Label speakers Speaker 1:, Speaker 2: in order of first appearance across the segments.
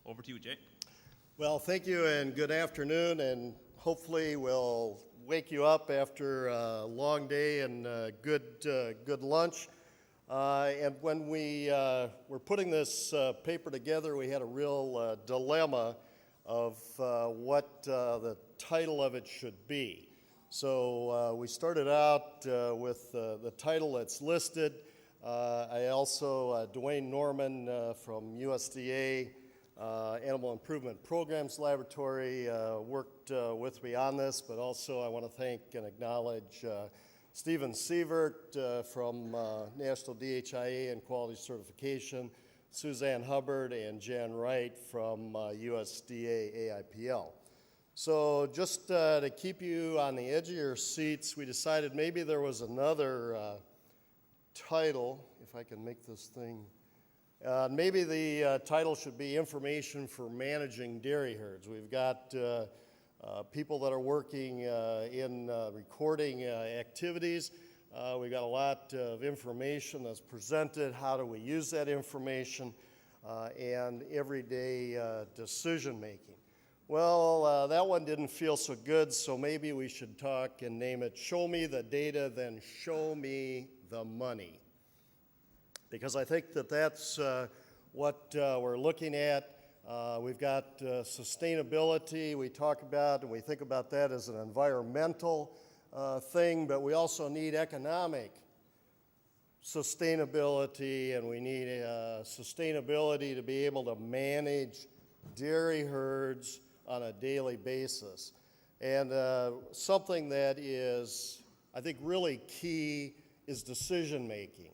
Speaker 1: Over to you, Jay.
Speaker 2: Well, thank you and good afternoon, and hopefully we'll wake you up after a long day and good lunch. And when we were putting this paper together, we had a real dilemma of what the title of it should be. So we started out with the title that's listed. I also, Dwayne Norman from USDA Animal Improvement Programs Laboratory worked with me on this, but also I want to thank and acknowledge Stephen Sievert from National DHIA and Quality Certification, Suzanne Hubbard, and Jan Wright from USDA AIPL. So just to keep you on the edge of your seats, we decided maybe there was another title, if I can make this thing. Maybe the title should be Information for Managing Dairy Herds. We've got people that are working in recording activities. We've got a lot of information that's presented. How do we use that information? And everyday decision making. Well, that one didn't feel so good, so maybe we should talk and name it Show Me the Data, Then Show Me the Money. Because I think that that's what we're looking at. We've got sustainability we talk about, and we think about that as an environmental thing, but we also need economic sustainability, and we need sustainability to be able to manage dairy herds on a daily basis. And something that is, I think, really key is decision making.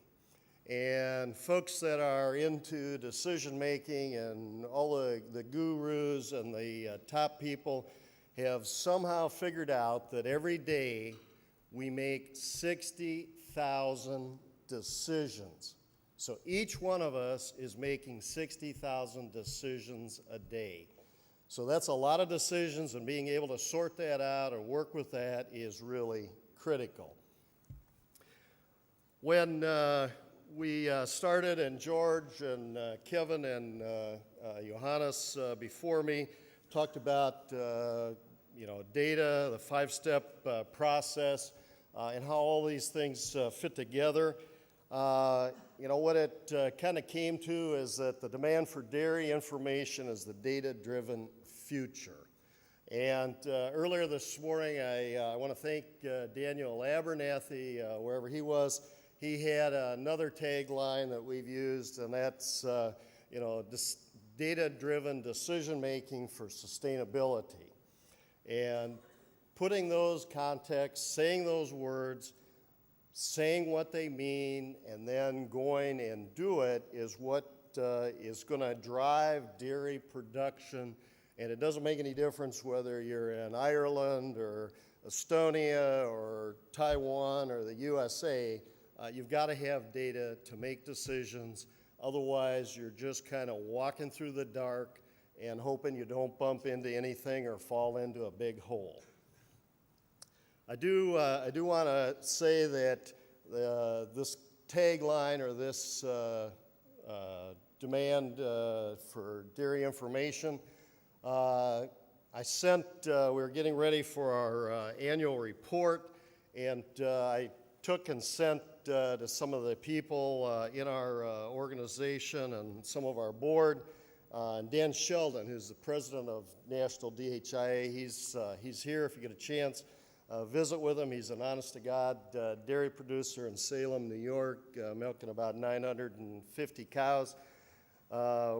Speaker 2: And folks that are into decision making and all the gurus and the top people have somehow figured out that every day we make 60,000 decisions. So each one of us is making 60,000 decisions a day. So that's a lot of decisions, and being able to sort that out or work with that is really critical. When we started, and George and Kevin and Johannes before me talked about data, the five-step process, and how all these things fit together. What it kind of came to is that the demand for dairy information is the data-driven future. And earlier this morning, I want to thank Daniel Abernathy, wherever he was. He had another tagline that we've used, and that's, data-driven decision-making for sustainability. And putting those contexts, saying those words, saying what they mean, and then going and do it is what is going to drive dairy production. And it doesn't make any difference whether you're in Ireland or Estonia or Taiwan or the USA. You've got to have data to make decisions. Otherwise, you're just kind of walking through the dark and hoping you don't bump into anything or fall into a big hole. I do want to say that this tagline or this demand for dairy information, we were getting ready for our annual report, and I took and sent to some of the people in our organization and some of our board. Dan Sheldon, who's the president of National DHIA, he's here if you get a chance. Visit with him. He's an honest-to-God dairy producer in Salem, New York, milking about 950 cows.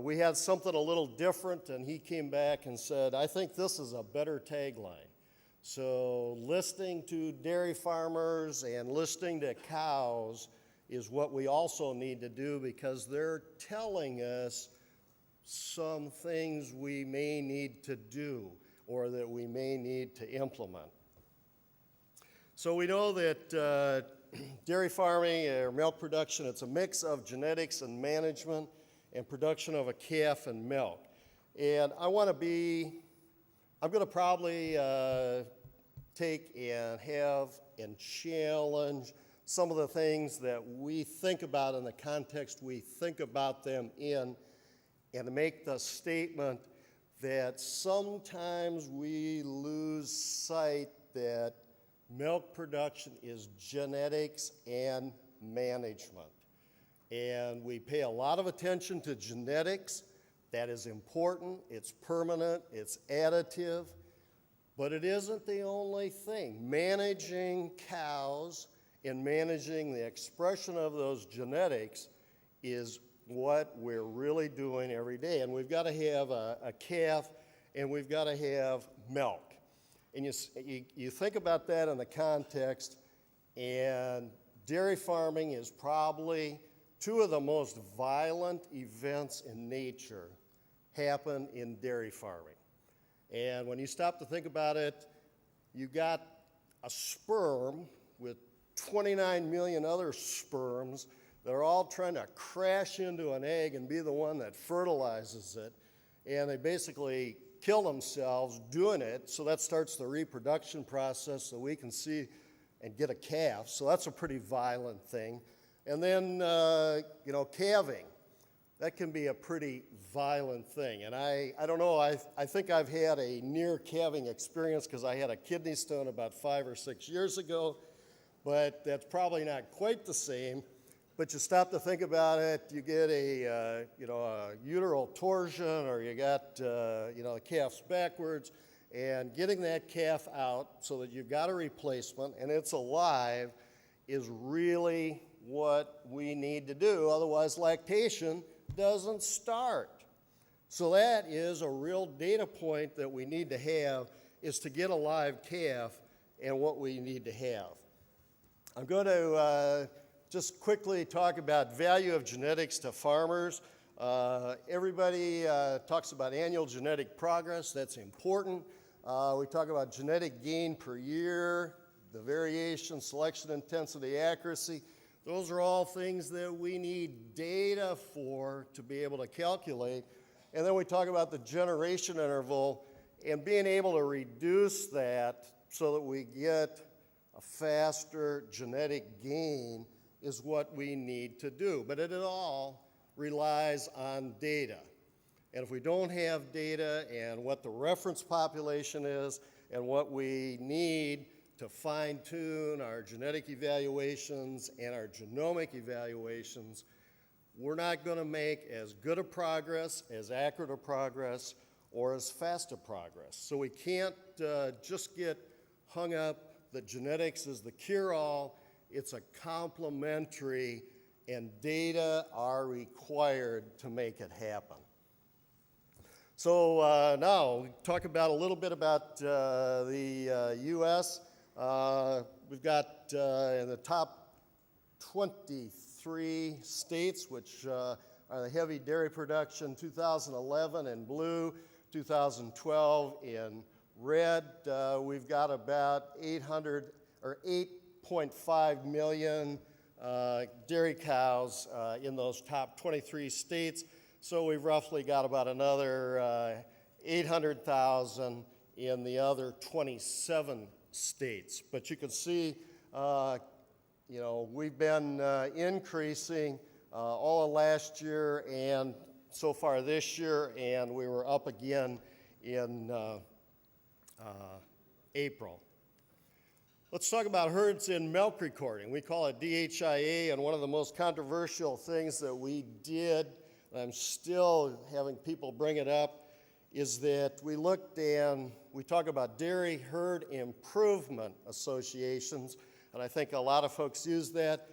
Speaker 2: We had something a little different, and he came back and said, I think this is a better tagline. So listening to dairy farmers and listening to cows is what we also need to do, because they're telling us some things we may need to do or that we may need to implement. So we know that dairy farming or milk production, it's a mix of genetics and management and production of a calf and milk. And I'm going to probably take and have and challenge some of the things that we think about in the context we think about them in, and to make the statement that sometimes we lose sight that milk production is genetics and management. And we pay a lot of attention to genetics. That is important, it's permanent, it's additive, but it isn't the only thing. Managing cows and managing the expression of those genetics is what we're really doing every day. And we've got to have a calf, and we've got to have milk. And you think about that in the context, and dairy farming is probably two of the most violent events in nature happen in dairy farming. And when you stop to think about it, you got a sperm with 29 million other sperms that are all trying to crash into an egg and be the one that fertilizes it. And they basically kill themselves doing it, so that starts the reproduction process so we can see and get a calf. So that's a pretty violent thing. And then, calving. That can be a pretty violent thing. And I don't know, I think I've had a near calving experience because I had a kidney stone about 5 or 6 years ago, but that's probably not quite the same. But you stop to think about it, you get a uteral torsion, or you got, the calf's backwards, and getting that calf out so that you've got a replacement and it's alive is really what we need to do. Otherwise, lactation doesn't start. So that is a real data point that we need to have, is to get a live calf and what we need to have. I'm going to just quickly talk about value of genetics to farmers. Everybody talks about annual genetic progress. That's important. We talk about genetic gain per year, the variation, selection, intensity, accuracy. Those are all things that we need data for to be able to calculate. And then we talk about the generation interval and being able to reduce that so that we get a faster genetic gain is what we need to do. But it all relies on data. And if we don't have data and what the reference population is and what we need to fine-tune our genetic evaluations and our genomic evaluations, we're not going to make as good a progress, as accurate a progress, or as fast a progress. So we can't just get hung up that genetics is the cure-all. It's a complementary, and data are required to make it happen. So now, talk about a little bit about the U.S. We've got in the top 23 states, which are the heavy dairy production, 2011 in blue, 2012 in red. We've got about 8.5 million dairy cows in those top 23 states. So we've roughly got about another 800,000 in the other 27 states. But you can see, we've been increasing all of last year and so far this year, and we were up again in April. Let's talk about herds in milk recording. We call it DHIA, and one of the most controversial things that we did, and I'm still having people bring it up, is that we looked and we talk about dairy herd improvement associations, and I think a lot of folks use that.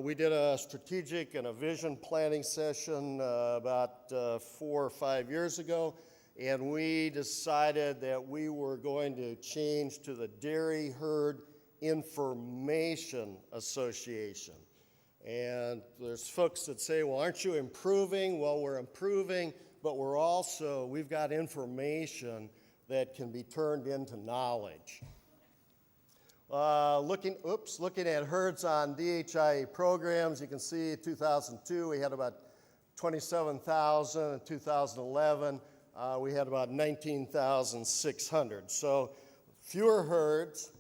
Speaker 2: We did a strategic and a vision planning session about 4 or 5 years ago, and we decided that we were going to change to the Dairy Herd Information Association. And there's folks that say, well, aren't you improving? Well, we're improving, but we've got information that can be turned into knowledge. Looking at herds on DHIA programs, you can see 2002 we had about 27,000. In 2011 we had about 19,600. So fewer herds,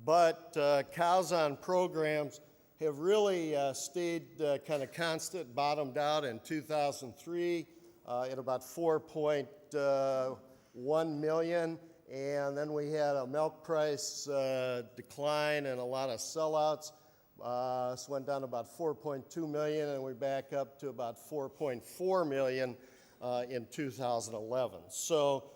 Speaker 2: but cows on programs have really stayed kind of constant, bottomed out in 2003. at about 4.1 million. And then we had a milk price decline and a lot of sellouts. So went down to about 4.2 million, and we're back up to about 4.4 million in 2011. So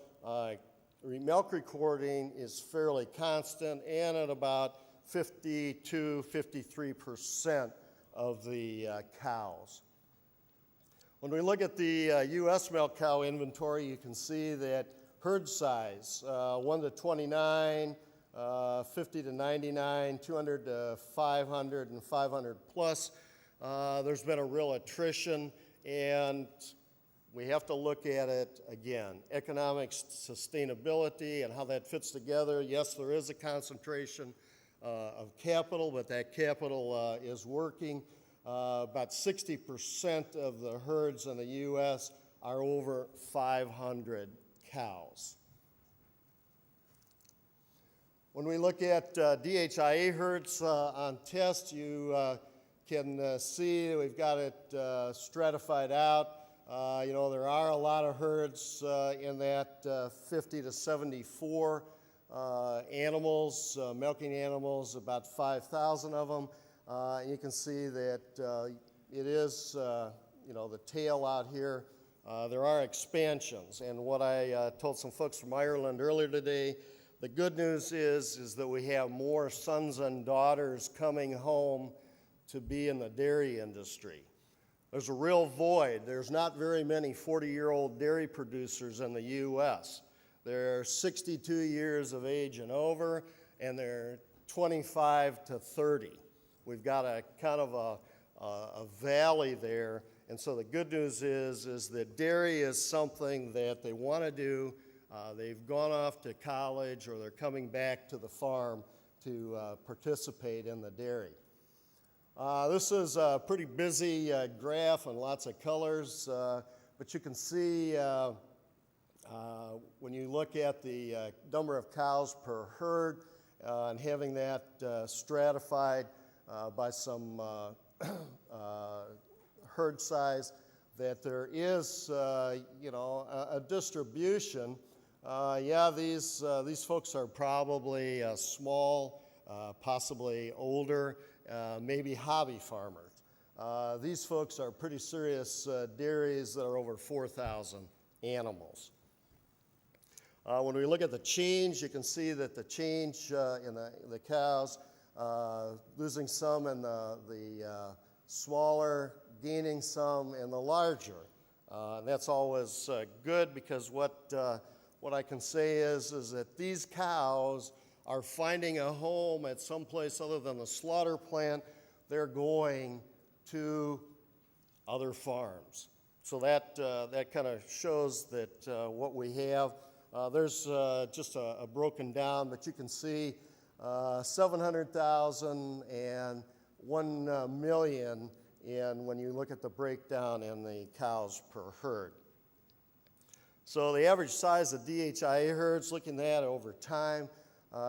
Speaker 2: milk recording is fairly constant and at about 52-53% of the cows. When we look at the U.S. milk cow inventory, you can see that herd size, 1 to 29, 50 to 99, 200 to 500, and 500 plus. There's been a real attrition, and we have to look at it again. Economic sustainability and how that fits together. Yes, there is a concentration of capital, but that capital is working. About 60% of the herds in the U.S. are over 500 cows. When we look at DHIA herds on test, you can see that we've got it stratified out. There are a lot of herds in that 50 to 74 animals, milking animals, about 5,000 of them. And you can see that it is, the tail out here. There are expansions. And what I told some folks from Ireland earlier today, the good news is that we have more sons and daughters coming home to be in the dairy industry. There's a real void. There's not very many 40-year-old dairy producers in the U.S. They're 62 years of age and over, and they're 25 to 30. We've got a kind of a valley there, and so the good news is that dairy is something that they want to do. They've gone off to college or they're coming back to the farm to participate in the dairy. This is a pretty busy graph and lots of colors, but you can see when you look at the number of cows per herd and having that stratified by some herd size, that there is, a distribution. These folks are probably small, possibly older, maybe hobby farmers. These folks are pretty serious dairies that are over 4,000 animals. When we look at the change, you can see that the change in the cows, losing some in the smaller, gaining some in the larger. And that's always good, because what I can say is that these cows are finding a home at some place other than the slaughter plant. They're going to other farms. So that kind of shows that what we have. There's just a broken down, but you can see 700,000 and 1 million when you look at the breakdown in the cows per herd. So the average size of DHIA herds, looking at over time,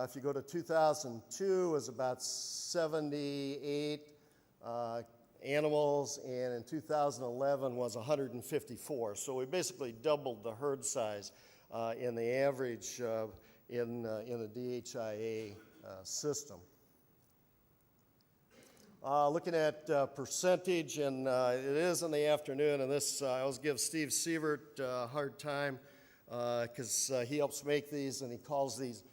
Speaker 2: if you go to 2002, was about 78 animals, and in 2011 was 154. So we basically doubled the herd size in the average in the DHIA system. Looking at percentage, and it is in the afternoon, and this, I always give Steve Sievert a hard time because he helps make these, and he calls these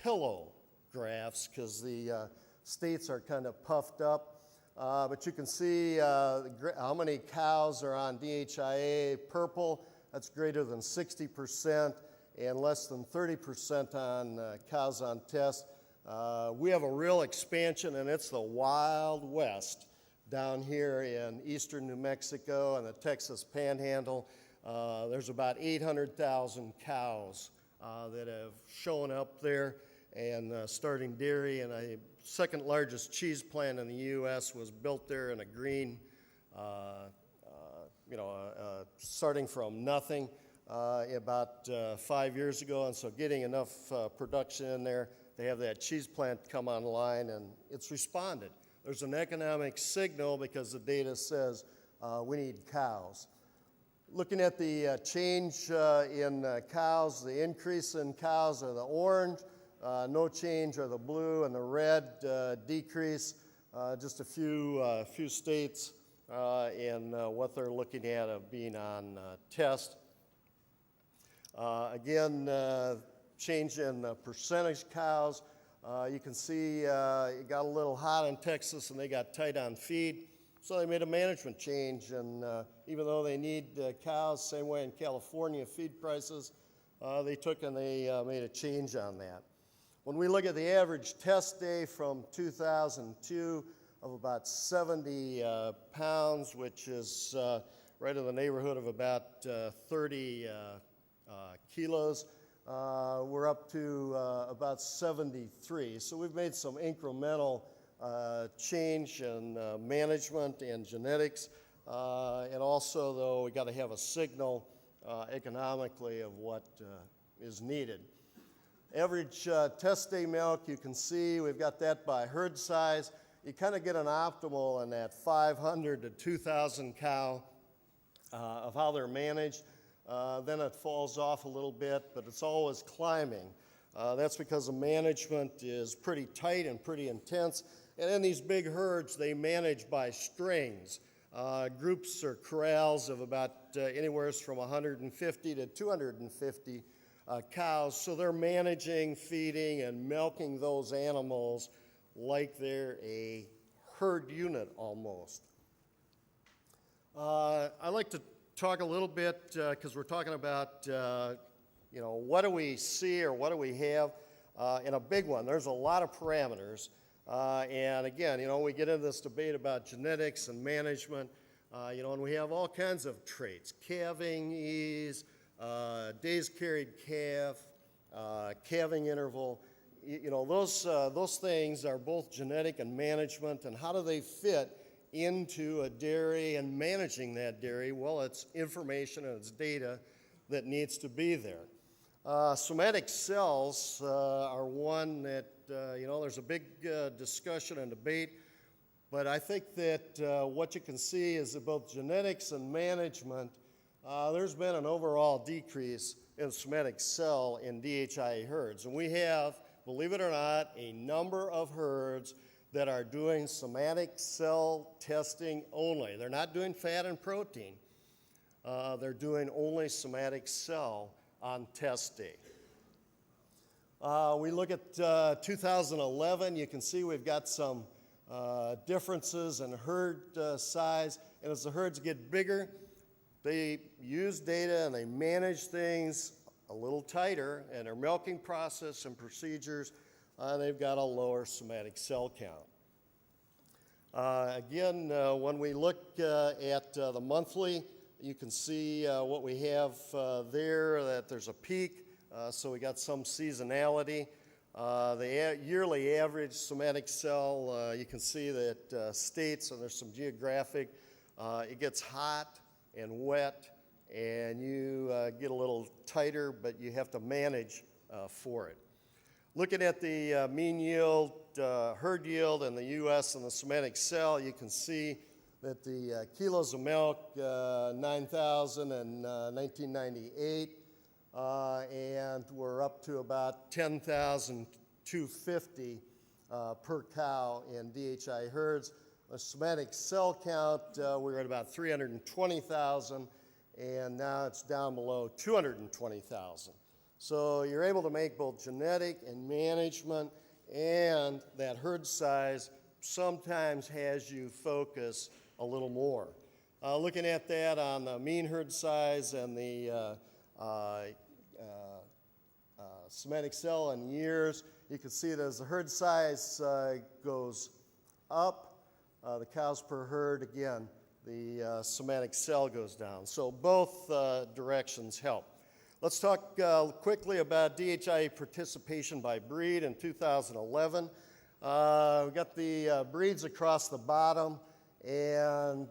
Speaker 2: pillow graphs because the states are kind of puffed up. But you can see how many cows are on DHIA purple. That's greater than 60%, and less than 30% on cows on test. We have a real expansion, and it's the Wild West down here in eastern New Mexico and the Texas Panhandle. There's about 800,000 cows that have shown up there and starting dairy, and a second largest cheese plant in the U.S. was built there in a green, starting from nothing about 5 years ago, and so getting enough production in there. They have that cheese plant come online, and it's responded. There's an economic signal because the data says we need cows. Looking at the change in cows, the increase in cows are the orange, no change are the blue, and the red decrease. Just a few states in what they're looking at of being on test. Again, change in percentage cows. You can see it got a little hot in Texas and they got tight on feed. So they made a management change, and even though they need cows, same way in California, feed prices, they took and they made a change on that. When we look at the average test day from 2002 of about 70 pounds, which is right in the neighborhood of about 30 kilos, we're up to about 73. So we've made some incremental change in management and genetics, and also, though, we got to have a signal economically of what is needed. Average test day milk, you can see we've got that by herd size. You kind of get an optimal in that 500 to 2,000 cow of how they're managed. Then it falls off a little bit, but it's always climbing. That's because the management is pretty tight and pretty intense. And in these big herds, they manage by strings. Groups or corrals of about anywhere from 150 to 250 cows. So they're managing, feeding, and milking those animals like they're a herd unit almost. I'd like to talk a little bit, because we're talking about, what do we see or what do we have in a big one. There's a lot of parameters. And again, we get into this debate about genetics and management, and we have all kinds of traits: calving ease, days carried calf, calving interval. Those things are both genetic and management, and how do they fit into a dairy and managing that dairy? Well, it's information and it's data that needs to be there. Somatic cells are one that, there's a big discussion and debate, but I think that what you can see is that both genetics and management, there's been an overall decrease in somatic cell in DHIA herds. And we have, believe it or not, a number of herds that are doing somatic cell testing only. They're not doing fat and protein. They're doing only somatic cell on test day. We look at 2011. You can see we've got some differences in herd size. And as the herds get bigger, they use data and they manage things a little tighter, and their milking process and procedures, they've got a lower somatic cell count. Again, when we look at the monthly, you can see what we have there, that there's a peak, so we got some seasonality. The yearly average somatic cell, you can see that states, and there's some geographic, it gets hot and wet, and you get a little tighter, but you have to manage for it. Looking at the mean yield, herd yield in the U.S. and the somatic cell, you can see that the kilos of milk, 9,000 in 1998, and we're up to about 10,250 per cow in DHI herds. The somatic cell count, we're at about 320,000, and now it's down below 220,000. So you're able to make both genetic and management, and that herd size sometimes has you focus a little more. Looking at that on the mean herd size and the somatic cell in years, you can see that as the herd size goes up, the cows per herd, again, the somatic cell goes down. So both directions help. Let's talk quickly about DHIA participation by breed in 2011. We've got the breeds across the bottom, and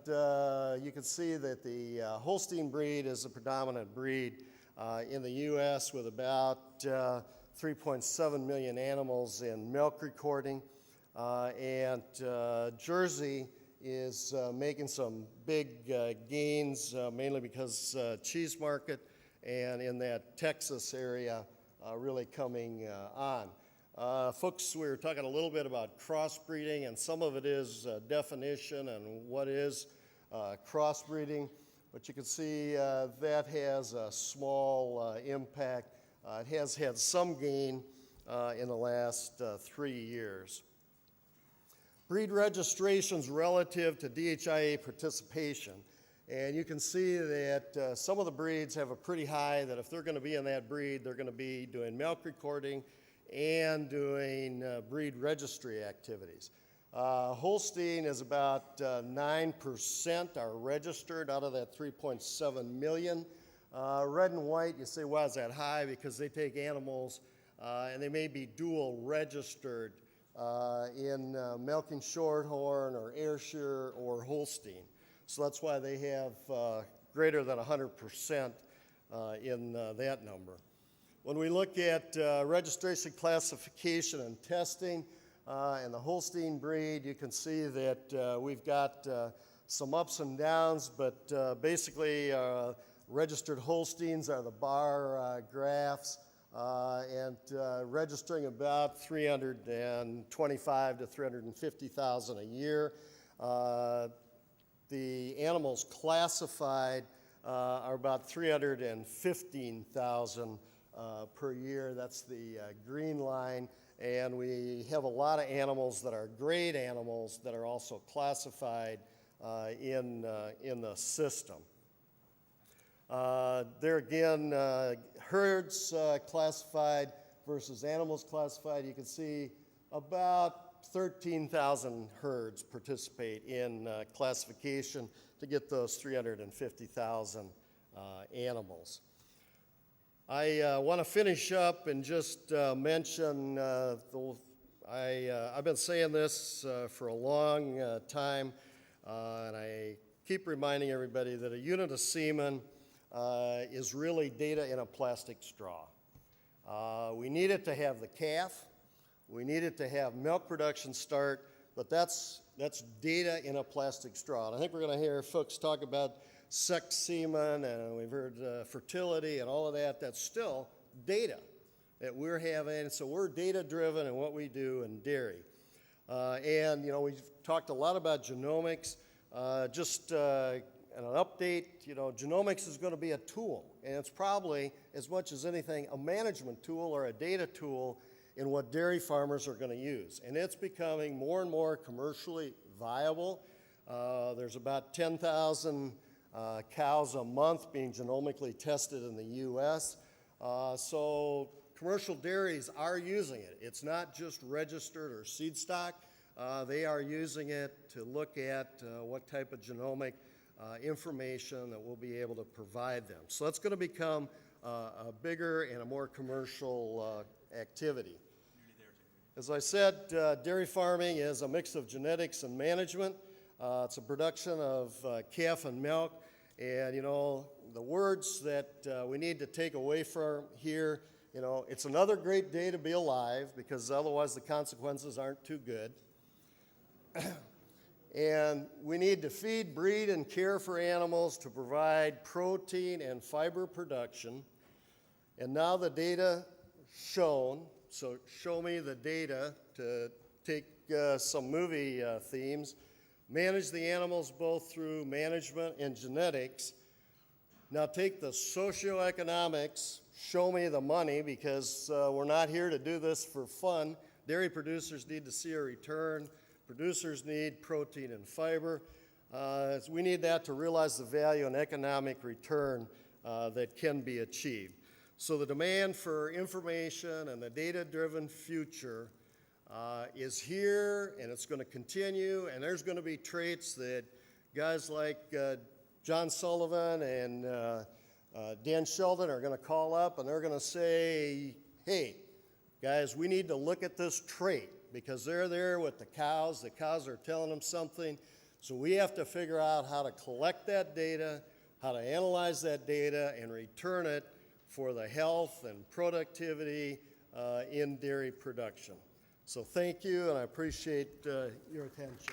Speaker 2: you can see that the Holstein breed is the predominant breed in the U.S. with about 3.7 million animals in milk recording, and Jersey is making some big gains, mainly because cheese market and in that Texas area really coming on. Folks, we were talking a little bit about crossbreeding, and some of it is definition and what is crossbreeding, but you can see that has a small impact. It has had some gain in the last 3 years. Breed registrations relative to DHIA participation. And you can see that some of the breeds have a pretty high, that if they're going to be in that breed, they're going to be doing milk recording and doing breed registry activities. Holstein is about 9% are registered out of that 3.7 million. Red and white, you say, why is that high? Because they take animals and they may be dual registered in milking Shorthorn or Ayrshire or Holstein. So that's why they have greater than 100% in that number. When we look at registration, classification, and testing and the Holstein breed, you can see that we've got some ups and downs, but basically registered Holsteins are the bar graphs, and registering about 325 to 350,000 a year. The animals classified are about 315,000 per year. That's the green line. And we have a lot of animals that are grade animals that are also classified in the system. There again, herds classified versus animals classified. You can see about 13,000 herds participate in classification to get those 350,000 animals. I want to finish up and just mention, I've been saying this for a long time, and I keep reminding everybody that a unit of semen is really data in a plastic straw. We need it to have the calf. We need it to have milk production start, but that's data in a plastic straw. And I think we're going to hear folks talk about sex semen, and we've heard fertility and all of that. That's still data that we're having. So we're data-driven in what we do in dairy. And, you know, we've talked a lot about genomics. Just an update, you know, genomics is going to be a tool, and it's probably, as much as anything, a management tool or a data tool in what dairy farmers are going to use. And it's becoming more and more commercially viable. There's about 10,000 cows a month being genomically tested in the U.S. So commercial dairies are using it. It's not just registered or seed stock. They are using it to look at what type of genomic information that we'll be able to provide them. So that's going to become a bigger and a more commercial activity. As I said, dairy farming is a mix of genetics and management. It's a production of calf and milk. And, you know, the words that we need to take away from here, you know, it's another great day to be alive, because otherwise the consequences aren't too good. And we need to feed, breed, and care for animals to provide protein and fiber production. And now the data shown, so show me the data to take some movie themes. Manage the animals both through management and genetics. Now take the socioeconomics, show me the money, because we're not here to do this for fun. Dairy producers need to see a return. Producers need protein and fiber. We need that to realize the value and economic return that can be achieved. So the demand for information and the data-driven future is here, and it's going to continue, and there's going to be traits that guys like John Sullivan and Dan Sheldon are going to call up, and they're going to say, hey, guys, we need to look at this trait, because they're there with the cows. The cows are telling them something. So we have to figure out how to collect that data, how to analyze that data, and return it for the health and productivity in dairy production. So thank you, and I appreciate your attention.